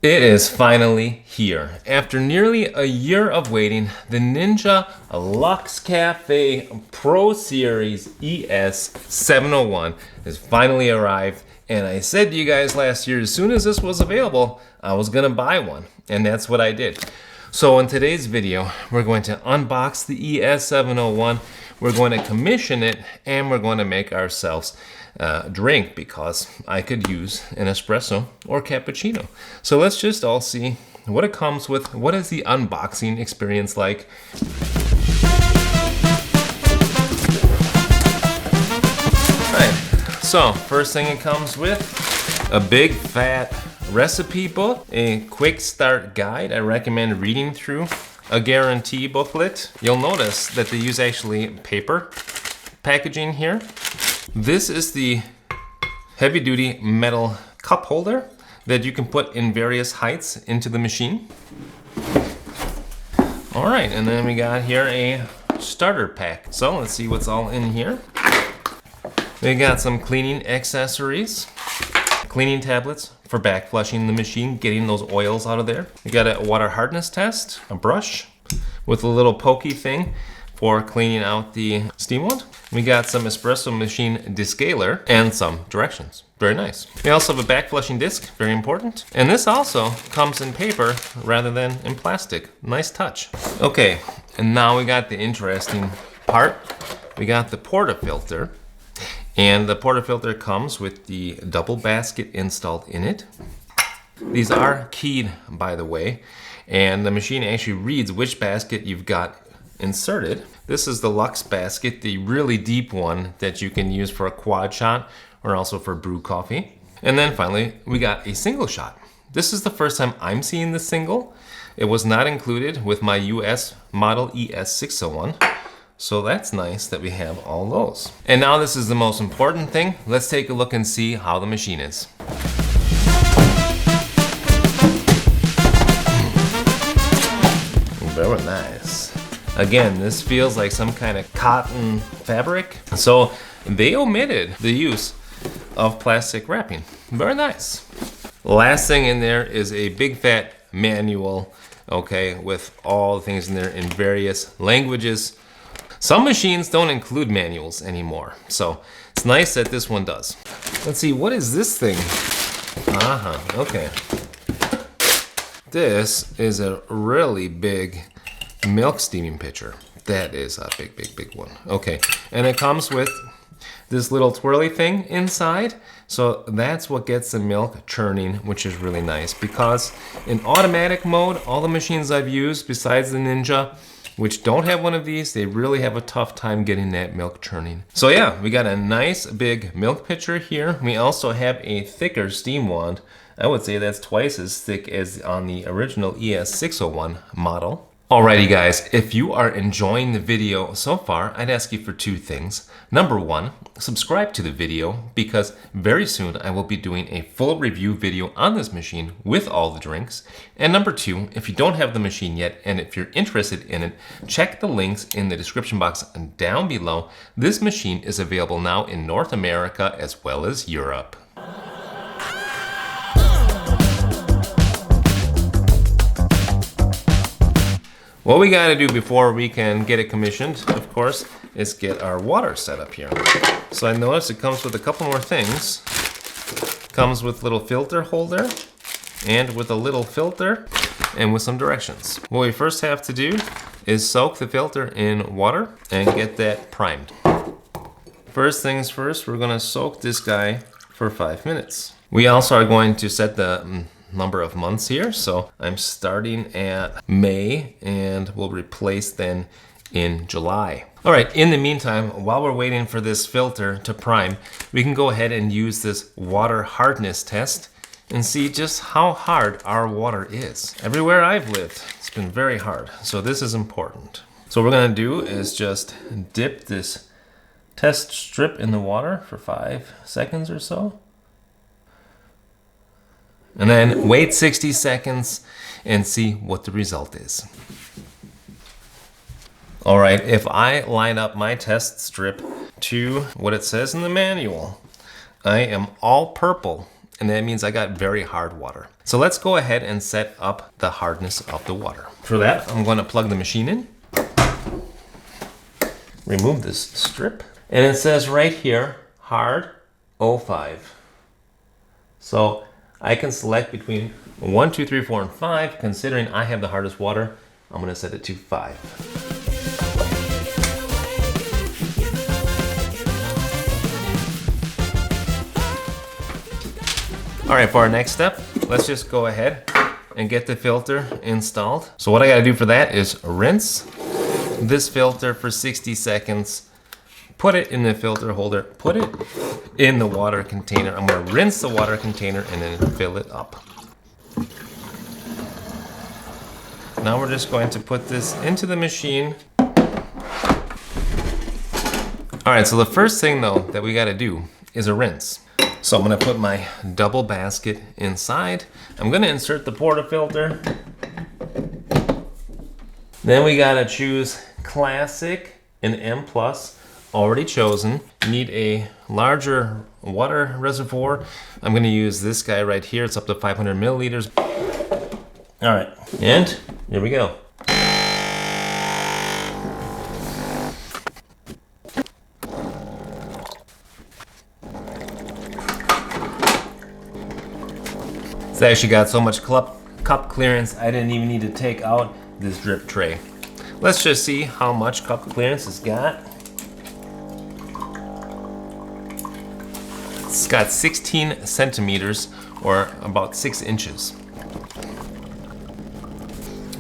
It is finally here. After nearly a year of waiting, the Ninja Luxe Cafe Pro Series ES701 has finally arrived. And I said to you guys last year, as soon as this was available, I was gonna buy one. And that's what I did. So in today's video, we're going to unbox the ES701. We're going to commission it and we're going to make ourselves drink, because I could use an espresso or cappuccino. So let's just all see what it comes with. What is the unboxing experience like? Alright, so first thing it comes with, a big fat recipe book, a quick start guide I recommend reading through, a guarantee booklet. You'll notice that they use actually paper packaging here. This is the heavy-duty metal cup holder that you can put in various heights into the machine. All right, and then we got here a starter pack. So let's see what's all in here. We got some cleaning accessories, cleaning tablets for back flushing the machine, getting those oils out of there. We got a water hardness test, a brush with a little pokey thing for cleaning out the steam wand. We got some espresso machine descaler and some directions. Very nice. We also have a back flushing disc, very important. And this also comes in paper rather than in plastic. Nice touch. Okay, and now we got the interesting part. We got the portafilter. And the portafilter comes with the double basket installed in it. These are keyed, by the way, and the machine actually reads which basket you've got inserted. This is the Luxe basket, the really deep one that you can use for a quad shot or also for brew coffee. And then finally, we got a single shot. This is the first time I'm seeing the single. It was not included with my US model ES601. So that's nice that we have all those. And now this is the most important thing. Let's take a look and see how the machine is. Very nice. Again, this feels like some kind of cotton fabric. So they omitted the use of plastic wrapping. Very nice. Last thing in there is a big fat manual, okay, with all the things in there in various languages. Some machines don't include manuals anymore, so it's nice that this one does. Let's see, what is this thing? Okay. This is a really big milk steaming pitcher. That is a big one. Okay, and it comes with this little twirly thing inside. So that's what gets the milk churning, which is really nice, because in automatic mode, all the machines I've used besides the Ninja, which don't have one of these, they really have a tough time getting that milk churning. So yeah, we got a nice big milk pitcher here. We also have a thicker steam wand. I would say that's twice as thick as on the original ES601 model. Alrighty guys, if you are enjoying the video so far, I'd ask you for two things. Number one, subscribe to the video, because very soon I will be doing a full review video on this machine with all the drinks. And number two, if you don't have the machine yet and if you're interested in it, check the links in the description box down below. This machine is available now in North America as well as Europe. What we gotta do before we can get it commissioned, of course, is get our water set up here. So I noticed it comes with a couple more things. Comes with little filter holder and with a little filter and with some directions. What we first have to do is soak the filter in water and get that primed. First things first, we're gonna soak this guy for 5 minutes. We also are going to set the number of months here. So I'm starting at May and we'll replace then in July. All right, in the meantime, while we're waiting for this filter to prime, we can go ahead and use this water hardness test and see just how hard our water is. Everywhere I've lived, it's been very hard. So this is important. So what we're gonna do is just dip this test strip in the water for 5 seconds or so. And then wait 60 seconds and see what the result is. All right, if I line up my test strip to what it says in the manual, I am all purple and that means I got very hard water. So let's go ahead and set up the hardness of the water. For that, I'm going to plug the machine in, remove this strip, and it says right here, hard 05. So I can select between 1, 2, 3, 4, and 5. Considering I have the hardest water, I'm going to set it to 5. All right, for our next step, let's just go ahead and get the filter installed. So what I gotta do for that is rinse this filter for 60 seconds, put it in the filter holder, put it in the water container. I'm gonna rinse the water container and then fill it up. Now we're just going to put this into the machine. All right, so the first thing though that we gotta do is a rinse. So I'm gonna put my double basket inside. I'm gonna insert the portafilter. Then we gotta choose Classic and M+, already chosen. You need a larger water reservoir. I'm gonna use this guy right here. It's up to 500 milliliters. All right, and here we go. It's actually got so much cup clearance, I didn't even need to take out this drip tray. Let's just see how much cup clearance it's got. It's got 16 centimeters or about 6 inches.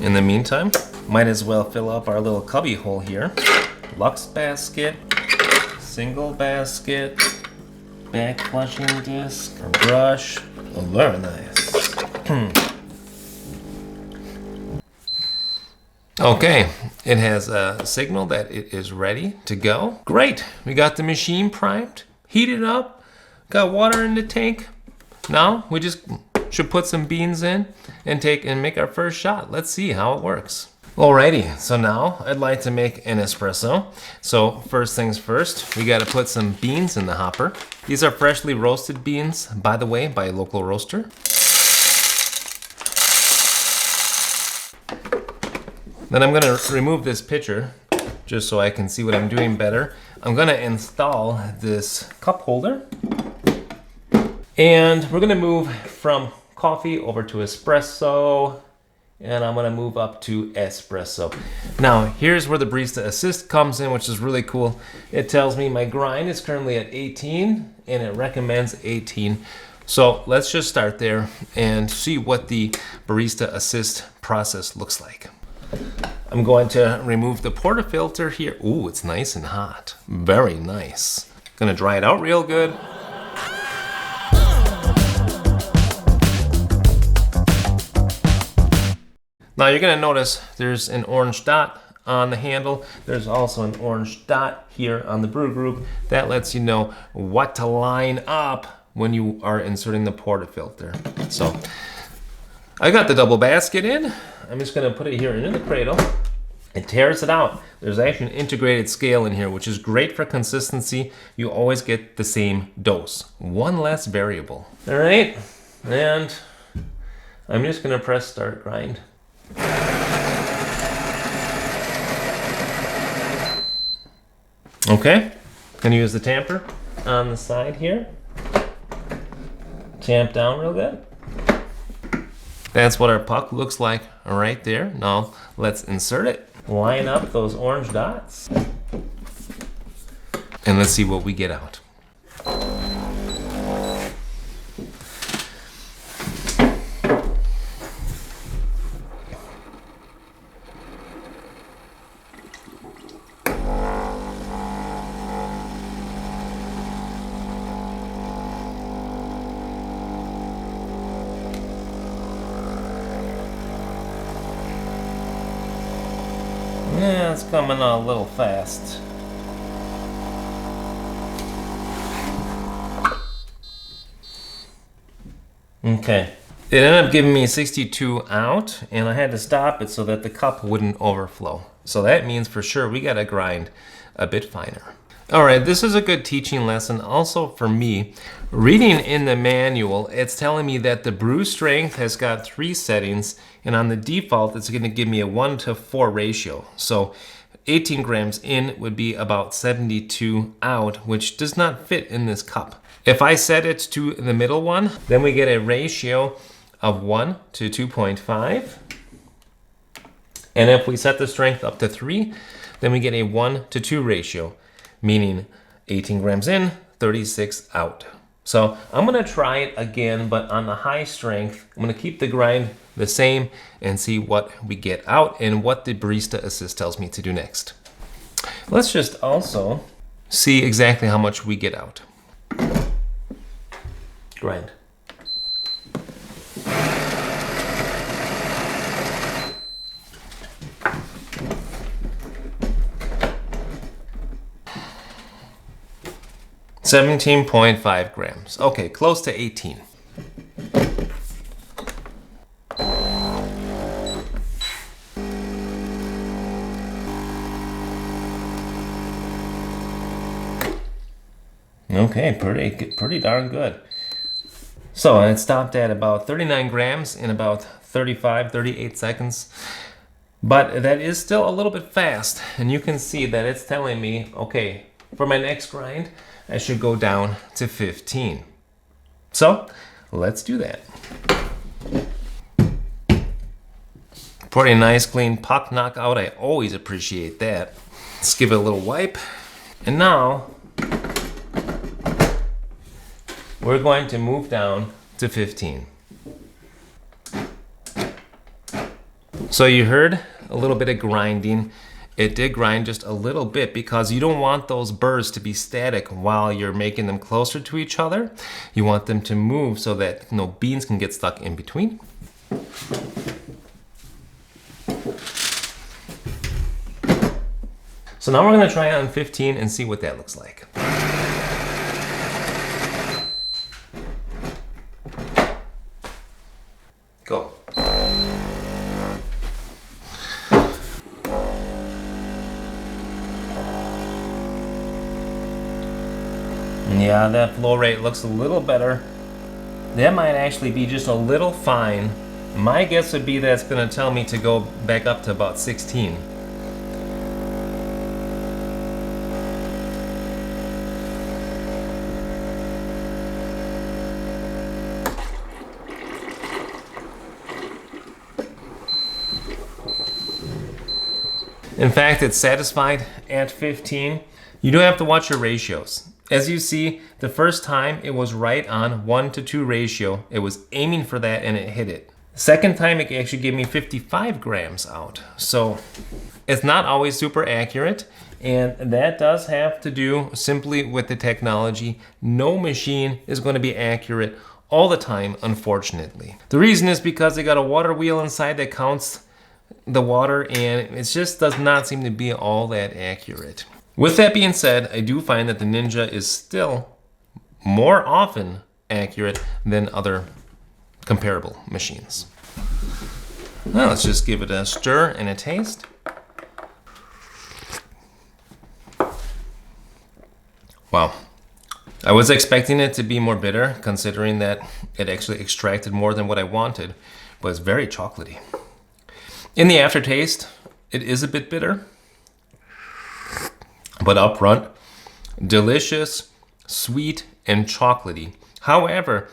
In the meantime, might as well fill up our little cubby hole here. Luxe basket, single basket, back flushing disc, a brush. Oh, very nice. Okay, it has a signal that it is ready to go. Great, we got the machine primed, heated up, got water in the tank. Now we just should put some beans in and make our first shot. Let's see how it works. Alrighty, so now I'd like to make an espresso. So first things first, we gotta put some beans in the hopper. These are freshly roasted beans, by the way, by a local roaster. Then I'm gonna remove this pitcher just so I can see what I'm doing better. I'm gonna install this cup holder. And we're gonna move from coffee over to espresso. And I'm gonna move up to espresso. Now, here's where the Barista Assist comes in, which is really cool. It tells me my grind is currently at 18 and it recommends 18. So let's just start there and see what the Barista Assist process looks like. I'm going to remove the portafilter here. Ooh, it's nice and hot. Very nice. Gonna dry it out real good. Now you're gonna notice there's an orange dot on the handle. There's also an orange dot here on the brew group. That lets you know what to line up when you are inserting the portafilter. So I got the double basket in. I'm just gonna put it here into the cradle. It tears it out. There's actually an integrated scale in here, which is great for consistency. You always get the same dose, one less variable. All right, and I'm just gonna press start grind. Okay, gonna use the tamper on the side here. Tamp down real good. That's what our puck looks like right there. Now let's insert it. Line up those orange dots. And let's see what we get out. Yeah, it's coming on a little fast. Okay. It ended up giving me 62 out, and I had to stop it so that the cup wouldn't overflow. So that means for sure we gotta grind a bit finer. All right, this is a good teaching lesson also for me. Reading in the manual, it's telling me that the brew strength has got 3 settings, and on the default, it's gonna give me a 1:4 ratio. So 18 grams in would be about 72 out, which does not fit in this cup. If I set it to the middle one, then we get a ratio of 1 to 2.5. And if we set the strength up to 3, then we get a 1 to 2 ratio, meaning 18 grams in, 36 out. So I'm gonna try it again, but on the high strength. I'm gonna keep the grind the same and see what we get out and what the Barista Assist tells me to do next. Let's just also see exactly how much we get out. Grind. $17.5 grams. Okay, close to 18. Okay, pretty darn good. So it stopped at about 39 grams in about 38 seconds. But that is still a little bit fast. And you can see that it's telling me, okay, for my next grind, I should go down to 15. So let's do that. Pretty nice clean puck knockout. I always appreciate that. Let's give it a little wipe. And now we're going to move down to 15. So you heard a little bit of grinding. It did grind just a little bit because you don't want those burrs to be static while you're making them closer to each other. You want them to move so that no beans can get stuck in between. So now we're going to try it on 15 and see what that looks like. Go. Yeah, that flow rate looks a little better. That might actually be just a little fine. My guess would be that it's going to tell me to go back up to about 16. In fact, it's satisfied at 15. You do have to watch your ratios. As you see, the first time it was right on 1:2 ratio. It was aiming for that and it hit it. Second time it actually gave me 55 grams out. So it's not always super accurate, and that does have to do simply with the technology. No machine is going to be accurate all the time, unfortunately. The reason is because they got a water wheel inside that counts the water, and it just does not seem to be all that accurate. With that being said, I do find that the Ninja is still more often accurate than other comparable machines. Now let's just give it a stir and a taste. Wow. I was expecting it to be more bitter, considering that it actually extracted more than what I wanted, but it's very chocolatey. In the aftertaste, it is a bit bitter, but up front, delicious, sweet, and chocolatey. However,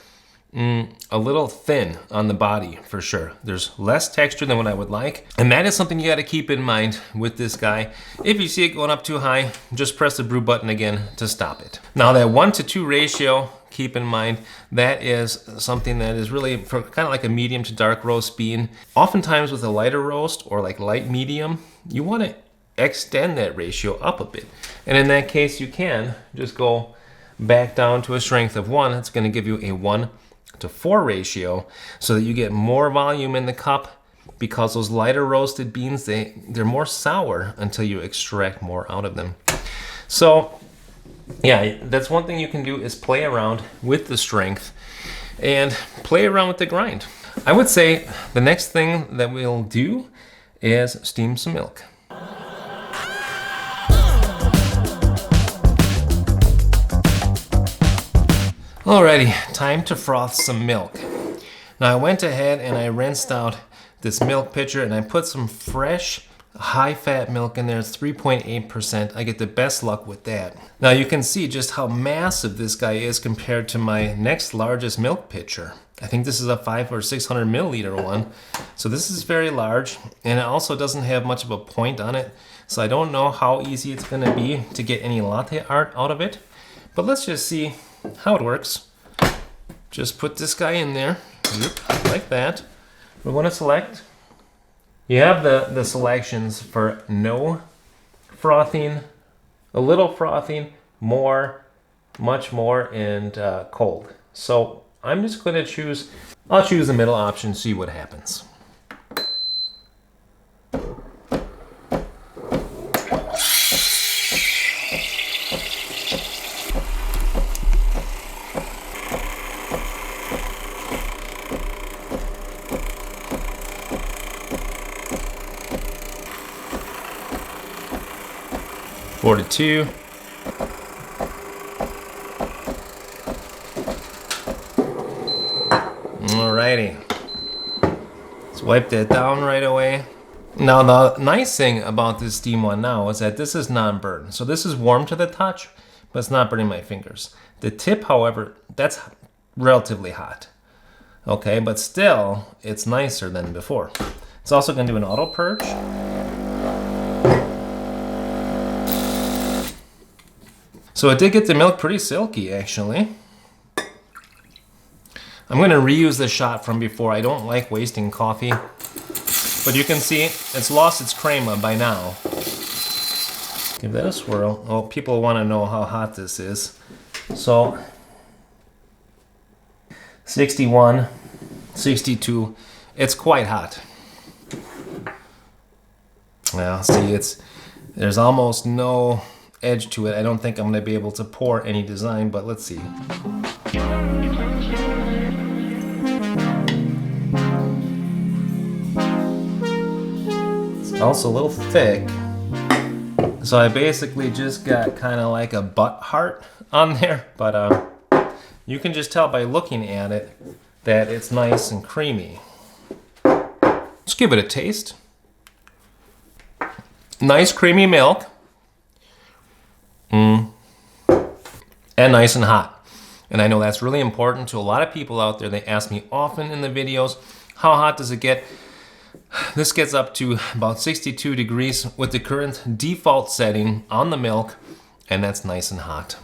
a little thin on the body for sure. There's less texture than what I would like, and that is something you got to keep in mind with this guy. If you see it going up too high, just press the brew button again to stop it. Now that 1:2 ratio, keep in mind, that is something that is really for kind of like a medium to dark roast bean. Oftentimes with a lighter roast or like light medium, you want to extend that ratio up a bit. And in that case, you can just go back down to a strength of 1. It's going to give you a 1:4 ratio so that you get more volume in the cup, because those lighter roasted beans, they're more sour until you extract more out of them. So yeah, that's one thing you can do, is play around with the strength and play around with the grind. I would say the next thing that we'll do is steam some milk. Alrighty, time to froth some milk. Now I went ahead and I rinsed out this milk pitcher and I put some fresh high-fat milk in there. It's 3.8%. I get the best luck with that. Now you can see just how massive this guy is compared to my next largest milk pitcher. I think this is a 500 or 600 milliliter one. So this is very large, and it also doesn't have much of a point on it. So I don't know how easy it's gonna be to get any latte art out of it. But let's just see how it works. Just put this guy in there, like that. We want to select. You have the selections for no frothing, a little frothing, more, much more, and cold. So I'm just going to choose, I'll choose the middle option, see what happens. $42. Alrighty. Let's wipe that down right away. Now the nice thing about this steam one now is that this is non-burn. So this is warm to the touch, but it's not burning my fingers. The tip, however, that's relatively hot. Okay, but still, it's nicer than before. It's also going to do an auto purge. So it did get the milk pretty silky, actually. I'm going to reuse the shot from before. I don't like wasting coffee. But you can see it's lost its crema by now. Give that a swirl. Oh, people want to know how hot this is. So, 61, 62. It's quite hot. Well, see, there's almost no edge to it. I don't think I'm going to be able to pour any design, but let's see. It's also a little thick. So I basically just got kind of like a butt heart on there, but you can just tell by looking at it that it's nice and creamy. Let's give it a taste. Nice creamy milk. And nice and hot. And I know that's really important to a lot of people out there. They ask me often in the videos, how hot does it get? This gets up to about 62 degrees with the current default setting on the milk, and that's nice and hot.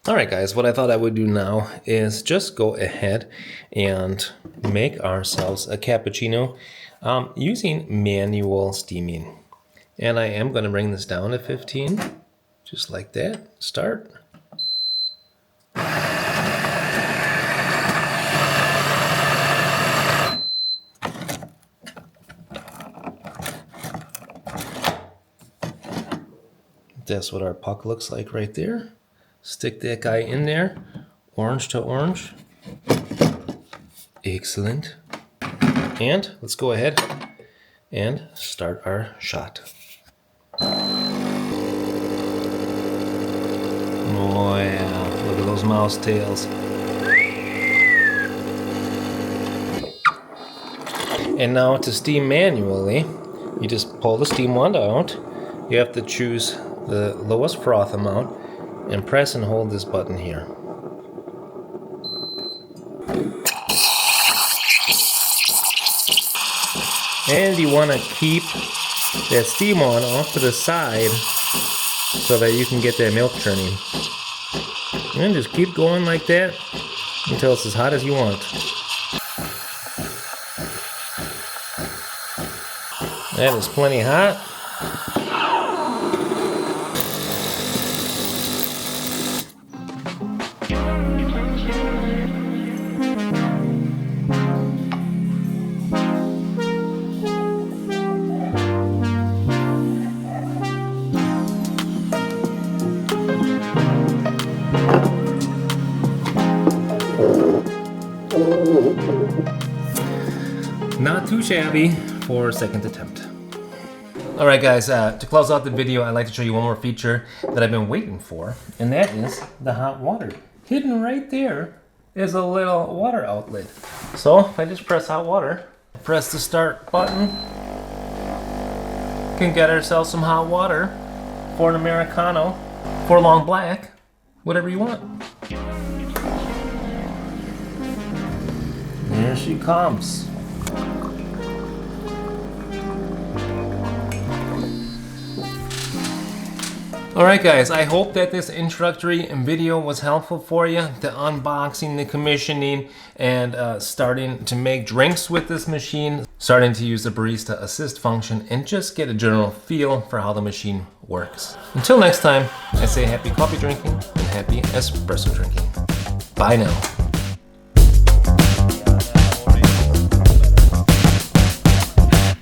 Alright guys, what I thought I would do now is just go ahead and make ourselves a cappuccino using manual steaming. And I am going to bring this down to 15, just like that. Start. That's what our puck looks like right there. Stick that guy in there, orange to orange. Excellent. And let's go ahead and start our shot. Oh yeah, look at those mouse tails. And now to steam manually, you just pull the steam wand out. You have to choose the lowest froth amount and press and hold this button here. And you want to keep that steam on off to the side so that you can get that milk churning. And just keep going like that until it's as hot as you want. That is plenty hot. Not too shabby for a second attempt. All right, guys, to close out the video, I'd like to show you one more feature that I've been waiting for, and that is the hot water. Hidden right there is a little water outlet. So if I just press hot water, press the start button, can get ourselves some hot water for an Americano, for long black, whatever you want. There she comes. Alright guys, I hope that this introductory video was helpful for you, the unboxing, the commissioning, and starting to make drinks with this machine, starting to use the Barista Assist function, and just get a general feel for how the machine works. Until next time, I say happy coffee drinking and happy espresso drinking. Bye now.